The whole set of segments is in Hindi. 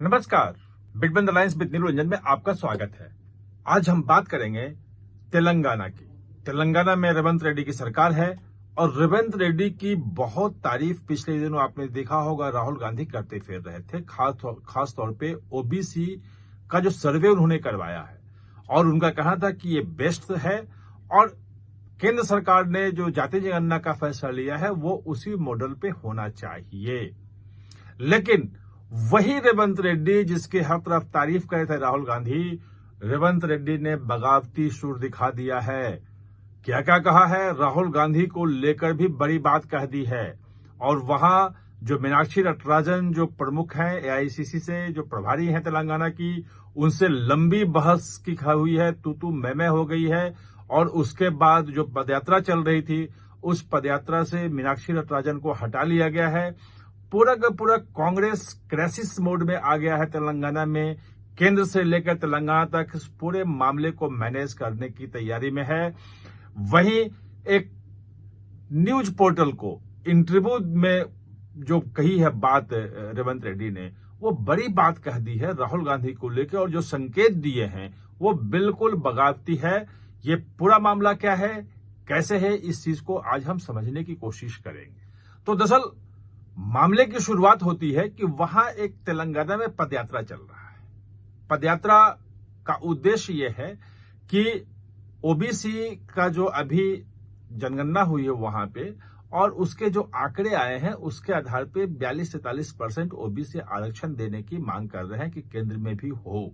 नमस्कार, बिटबंद अलायंस विद नीलू रंजन में आपका स्वागत है। आज हम बात करेंगे तेलंगाना की। तेलंगाना में रेवंत रेड्डी की सरकार है और रेवंत रेड्डी की बहुत तारीफ पिछले दिनों आपने देखा होगा राहुल गांधी करते फिर रहे थे, खास तौर पे ओबीसी का जो सर्वे उन्होंने करवाया है और उनका कहना था कि ये बेस्ट है और केंद्र सरकार ने जो जाति जनगणना का फैसला लिया है वो उसी मॉडल पे होना चाहिए। लेकिन वही रेवंत रेड्डी जिसके हर तरफ तारीफ करे थे राहुल गांधी, रेवंत रेड्डी ने बगावती सुर दिखा दिया है। क्या क्या कहा है, राहुल गांधी को लेकर भी बड़ी बात कह दी है और वहां जो मीनाक्षी नटराजन जो प्रमुख हैं एआईसीसी से, जो प्रभारी हैं तेलंगाना की, उनसे लंबी बहस की हुई है, तू मैं हो गई है। और उसके बाद जो पदयात्रा चल रही थी उस पदयात्रा से मीनाक्षी नटराजन को हटा लिया गया है। पूरा का पूरा कांग्रेस क्राइसिस मोड में आ गया है तेलंगाना में। केंद्र से लेकर तेलंगाना तक इस पूरे मामले को मैनेज करने की तैयारी में है। वहीं एक न्यूज पोर्टल को इंटरव्यू में जो कही है बात रेवंत रेड्डी ने, वो बड़ी बात कह दी है राहुल गांधी को लेकर और जो संकेत दिए हैं वो बिल्कुल बगावती है। ये पूरा मामला क्या है, कैसे है, इस चीज को आज हम समझने की कोशिश करेंगे। तो दरअसल मामले की शुरुआत होती है कि वहां एक तेलंगाना में पदयात्रा चल रहा है। पदयात्रा का उद्देश्य यह है कि ओबीसी का जो अभी जनगणना हुई है वहां पे और उसके जो आंकड़े आए हैं उसके आधार पे 42-43% ओबीसी आरक्षण देने की मांग कर रहे हैं कि केंद्र में भी हो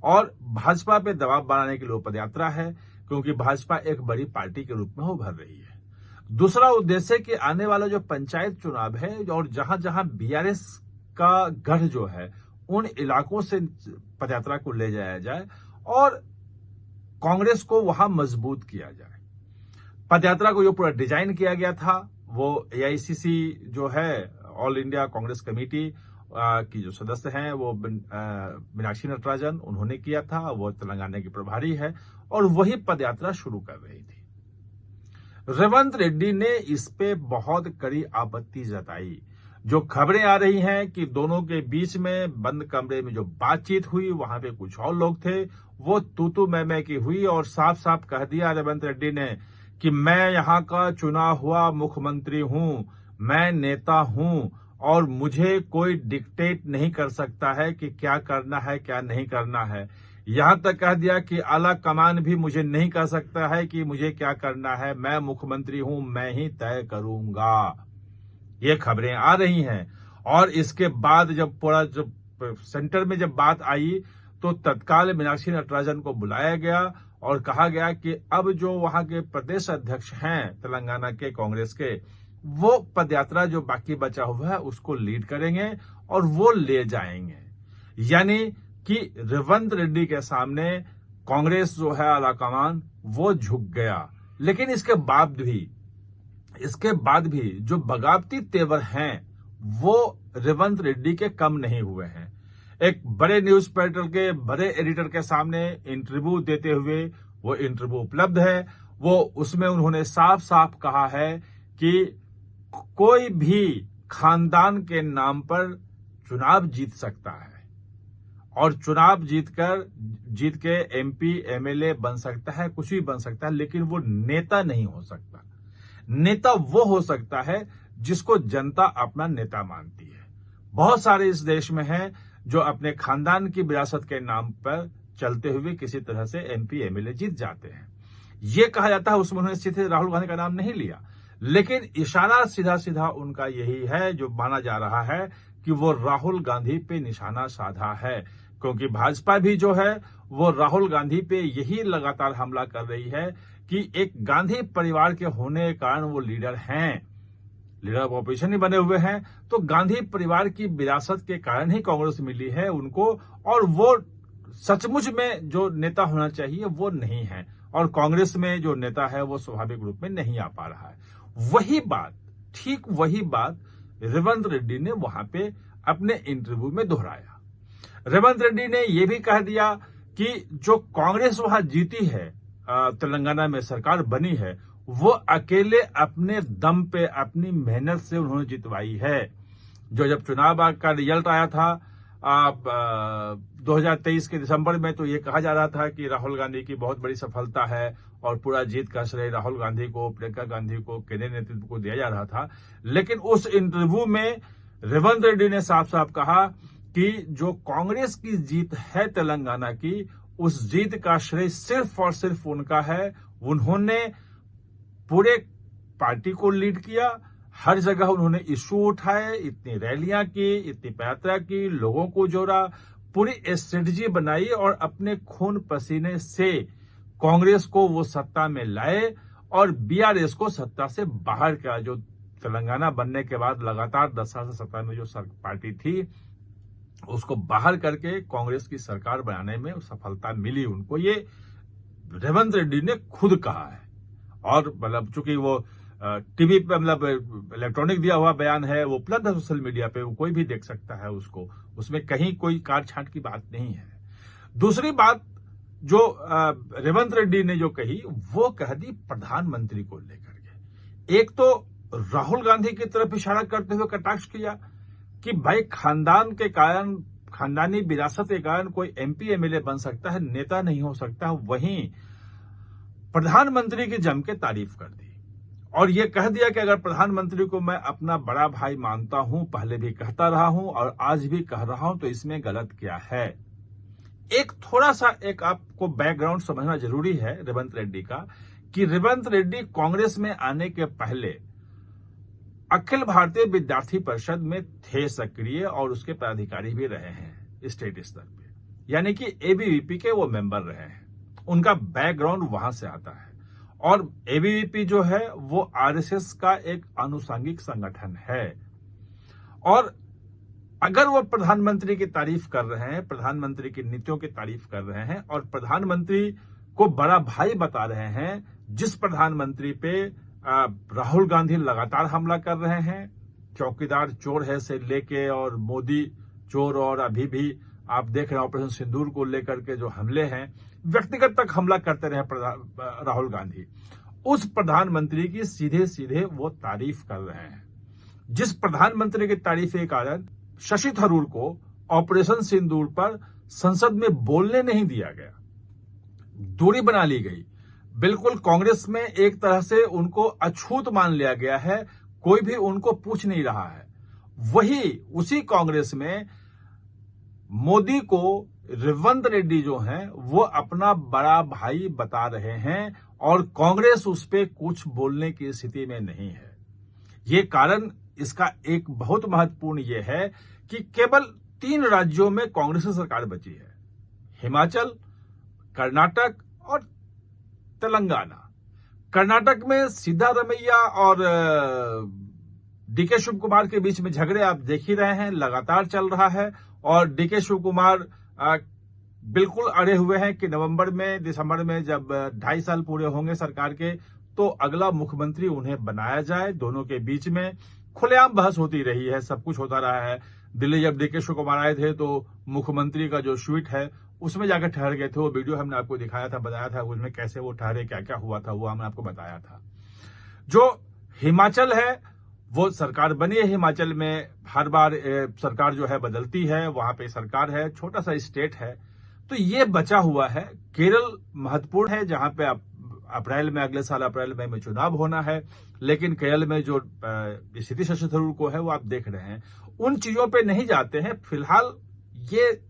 और भाजपा पे दबाव बनाने के लिए पदयात्रा है, क्योंकि भाजपा एक बड़ी पार्टी के रूप में उभर रही है। दूसरा उद्देश्य कि आने वाला जो पंचायत चुनाव है और जहां जहां बीआरएस का गढ़ जो है उन इलाकों से पदयात्रा को ले जाया जाए और कांग्रेस को वहां मजबूत किया जाए। पदयात्रा को जो पूरा डिजाइन किया गया था वो एआईसीसी जो है ऑल इंडिया कांग्रेस कमेटी की जो सदस्य हैं वो मीनाक्षी नटराजन उन्होंने किया था, वो तेलंगाना की प्रभारी है और वही पदयात्रा शुरू कर रही थी। रेवंत रेड्डी ने इस पे बहुत कड़ी आपत्ति जताई। जो खबरें आ रही हैं कि दोनों के बीच में बंद कमरे में जो बातचीत हुई वहां पे कुछ और लोग थे, वो तू मैं की हुई और साफ साफ कह दिया रेवंत रेड्डी ने कि मैं यहां का चुना हुआ मुख्यमंत्री हूं, मैं नेता हूं और मुझे कोई डिक्टेट नहीं कर सकता है कि क्या करना है क्या नहीं करना है। यहां तक कह दिया कि आला कमान भी मुझे नहीं कह सकता है कि मुझे क्या करना है, मैं मुख्यमंत्री हूं, मैं ही तय करूंगा। ये खबरें आ रही हैं और इसके बाद जब पूरा जब सेंटर में जब बात आई तो तत्काल मीनाक्षी नटराजन को बुलाया गया और कहा गया कि अब जो वहां के प्रदेश अध्यक्ष हैं तेलंगाना के कांग्रेस के, वो पदयात्रा जो बाकी बचा हुआ है उसको लीड करेंगे और वो ले जाएंगे। यानी कि रेवंत रेड्डी के सामने कांग्रेस जो है आलाकमान वो झुक गया। लेकिन इसके बाद भी जो बगावती तेवर हैं वो रेवंत रेड्डी के कम नहीं हुए हैं। एक बड़े न्यूज पोर्टल के बड़े एडिटर के सामने इंटरव्यू देते हुए, वो इंटरव्यू उपलब्ध है, वो उसमें उन्होंने साफ साफ कहा है कि कोई भी खानदान के नाम पर चुनाव जीत सकता है और चुनाव जीत के एमपी एमएलए बन सकता है, कुछ भी बन सकता है, लेकिन वो नेता नहीं हो सकता। नेता वो हो सकता है जिसको जनता अपना नेता मानती है। बहुत सारे इस देश में हैं जो अपने खानदान की विरासत के नाम पर चलते हुए किसी तरह से एमपी एमएलए जीत जाते हैं। ये कहा जाता है, उसमें उन्होंने सीधे राहुल गांधी का नाम नहीं लिया, लेकिन इशारा सीधा सीधा उनका यही है जो माना जा रहा है कि वो राहुल गांधी पे निशाना साधा है, क्योंकि भाजपा भी जो है वो राहुल गांधी पे यही लगातार हमला कर रही है कि एक गांधी परिवार के होने के कारण वो लीडर हैं, लीडर ऑफ ऑपोजिशन ही बने हुए हैं, तो गांधी परिवार की विरासत के कारण ही कांग्रेस मिली है उनको और वो सचमुच में जो नेता होना चाहिए वो नहीं है और कांग्रेस में जो नेता है वो स्वाभाविक रूप में नहीं आ पा रहा है। ठीक वही बात रेवंत रेड्डी ने वहां पे अपने इंटरव्यू में दोहराया। रेवंत रेड्डी ने यह भी कह दिया कि जो कांग्रेस वहां जीती है, तेलंगाना में सरकार बनी है, वो अकेले अपने दम पे अपनी मेहनत से उन्होंने जितवाई है। जो जब चुनाव का रिजल्ट आया था 2023 के दिसंबर में तो ये कहा जा रहा था कि राहुल गांधी की बहुत बड़ी सफलता है और पूरा जीत का श्रेय राहुल गांधी को, प्रियंका गांधी को, केंद्रीय नेतृत्व को दिया जा रहा था। लेकिन उस इंटरव्यू में रेवंत रेड्डी ने साफ साफ कहा कि जो कांग्रेस की जीत है तेलंगाना की, उस जीत का श्रेय सिर्फ और सिर्फ उनका है। उन्होंने पूरे पार्टी को लीड किया, हर जगह उन्होंने इश्यू उठाए, इतनी रैलियां की, इतनी यात्रा की, लोगों को जोड़ा, पूरी स्ट्रेटजी बनाई और अपने खून पसीने से कांग्रेस को वो सत्ता में लाए और बीआरएस को सत्ता से बाहर किया। जो तेलंगाना बनने के बाद लगातार 10 साल से सत्ता में जो पार्टी थी, उसको बाहर करके कांग्रेस की सरकार बनाने में सफलता मिली उनको। ये रेवंत रेड्डी ने खुद कहा है। और मतलब चूंकि वो टीवी पे मतलब इलेक्ट्रॉनिक दिया हुआ बयान है, वो उपलब्ध है सोशल मीडिया पे, वो कोई भी देख सकता है उसको, उसमें कहीं कोई काट छांट की बात नहीं है। दूसरी बात जो रेवंत रेड्डी ने जो कही, वो कह दी प्रधानमंत्री को लेकर के। एक तो राहुल गांधी की तरफ इशारा करते हुए कटाक्ष किया कि भाई खानदान के कारण, खानदानी विरासत के कारण कोई एमपी एमएलए बन सकता है, नेता नहीं हो सकता। वहीं प्रधानमंत्री की जम के तारीफ कर दी और यह कह दिया कि अगर प्रधानमंत्री को मैं अपना बड़ा भाई मानता हूं, पहले भी कहता रहा हूं और आज भी कह रहा हूं, तो इसमें गलत क्या है। एक थोड़ा सा एक आपको बैकग्राउंड समझना जरूरी है रेवंत रेड्डी का, कि रेवंत रेड्डी कांग्रेस में आने के पहले अखिल भारतीय विद्यार्थी परिषद में थे सक्रिय और उसके पदाधिकारी भी रहे हैं स्टेट स्तर पे, यानी कि एबीवीपी के वो मेंबर रहे हैं। उनका बैकग्राउंड वहां से आता है और एबीवीपी जो है वो आरएसएस का एक आनुषंगिक संगठन है। और अगर वो प्रधानमंत्री की तारीफ कर रहे हैं, प्रधानमंत्री की नीतियों की तारीफ कर रहे हैं और प्रधानमंत्री को बड़ा भाई बता रहे हैं, जिस प्रधानमंत्री पे राहुल गांधी लगातार हमला कर रहे हैं, चौकीदार चोर है से लेके और मोदी चोर, और अभी भी आप देख रहे हैं ऑपरेशन सिंदूर को लेकर के जो हमले हैं, व्यक्तिगत तक हमला करते रहे राहुल गांधी, उस प्रधानमंत्री की सीधे सीधे वो तारीफ कर रहे हैं। जिस प्रधानमंत्री की तारीफ के कारण शशि थरूर को ऑपरेशन सिंदूर पर संसद में बोलने नहीं दिया गया, दूरी बना ली गई। बिल्कुल कांग्रेस में एक तरह से उनको अछूत मान लिया गया है, कोई भी उनको पूछ नहीं रहा है। वही उसी कांग्रेस में मोदी को रेवंत रेड्डी जो हैं वो अपना बड़ा भाई बता रहे हैं और कांग्रेस उस पे कुछ बोलने की स्थिति में नहीं है। ये कारण इसका एक बहुत महत्वपूर्ण ये है कि केवल 3 राज्यों में कांग्रेस की सरकार बची है, हिमाचल, कर्नाटक और तेलंगाना। कर्नाटक में सिद्धारमैया और डीके शिव कुमार के बीच में झगड़े आप देख ही रहे हैं, लगातार चल रहा है और डीके शिव कुमार बिल्कुल अड़े हुए हैं कि नवंबर में, दिसंबर में जब 2.5 साल पूरे होंगे सरकार के, तो अगला मुख्यमंत्री उन्हें बनाया जाए। दोनों के बीच में खुलेआम बहस होती रही है, सब कुछ होता रहा है। दिल्ली जब डीके शिव कुमार आए थे तो मुख्यमंत्री का जो स्वीट है उसमें जाकर ठहर गए थे। वो वीडियो हमने आपको दिखाया था, बताया था उसमें कैसे वो ठहरे, क्या क्या हुआ था, वो हमने आपको बताया था। जो हिमाचल है वो सरकार बनी है, हिमाचल में हर बार सरकार जो है बदलती है, वहां पे सरकार है, छोटा सा स्टेट है, तो ये बचा हुआ है। केरल महत्वपूर्ण है, जहां पे अप्रैल में, अगले साल अप्रैल में चुनाव होना है, लेकिन केरल में जो स्थिति शशि थरूर को है वो आप देख रहे हैं। उन चीजों पे नहीं जाते हैं फिलहाल। ये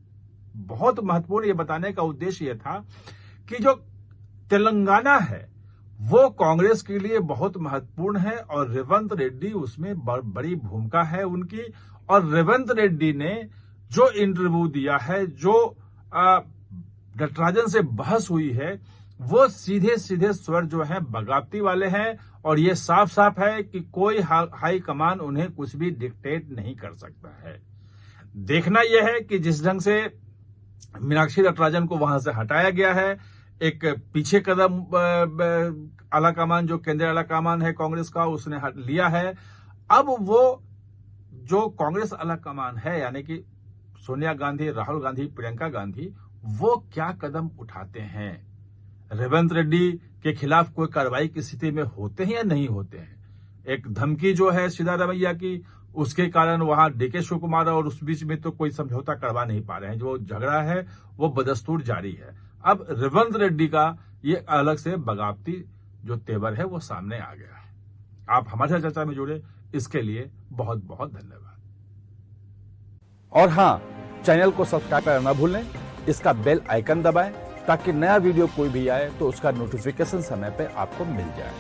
बहुत महत्वपूर्ण, ये बताने का उद्देश्य ये था कि जो तेलंगाना है वो कांग्रेस के लिए बहुत महत्वपूर्ण है और रेवंत रेड्डी उसमें बड़ी भूमिका है उनकी। और रेवंत रेड्डी ने जो इंटरव्यू दिया है, जो नटराजन से बहस हुई है, वो सीधे सीधे स्वर जो है बगावती वाले हैं और ये साफ साफ है कि कोई हाई कमान उन्हें कुछ भी डिक्टेट नहीं कर सकता है। देखना यह है कि जिस ढंग से मीनाक्षी नटराजन को वहां से हटाया गया है, एक पीछे कदम आला कमान, जो केंद्रीय आला कमान है कांग्रेस का, उसने लिया है। अब वो जो कांग्रेस आला कमान है, यानी कि सोनिया गांधी, राहुल गांधी, प्रियंका गांधी, वो क्या कदम उठाते हैं, रेवंत रेड्डी के खिलाफ कोई कार्रवाई की स्थिति में होते हैं या नहीं होते हैं। एक धमकी जो है सिद्धारमैया की, उसके कारण वहां डीके शिव कुमार और उस बीच में तो कोई समझौता करवा नहीं पा रहे हैं। जो झगड़ा है वो बदस्तूर जारी है। अब रेवंत रेड्डी का ये अलग से बगावती जो तेवर है वो सामने आ गया है। आप हमारे साथ चर्चा में जुड़े, इसके लिए बहुत बहुत धन्यवाद। और हाँ, चैनल को सब्सक्राइब करना ना भूलें, इसका बेल आइकन दबाएं ताकि नया वीडियो कोई भी आए तो उसका नोटिफिकेशन समय पे आपको मिल जाए।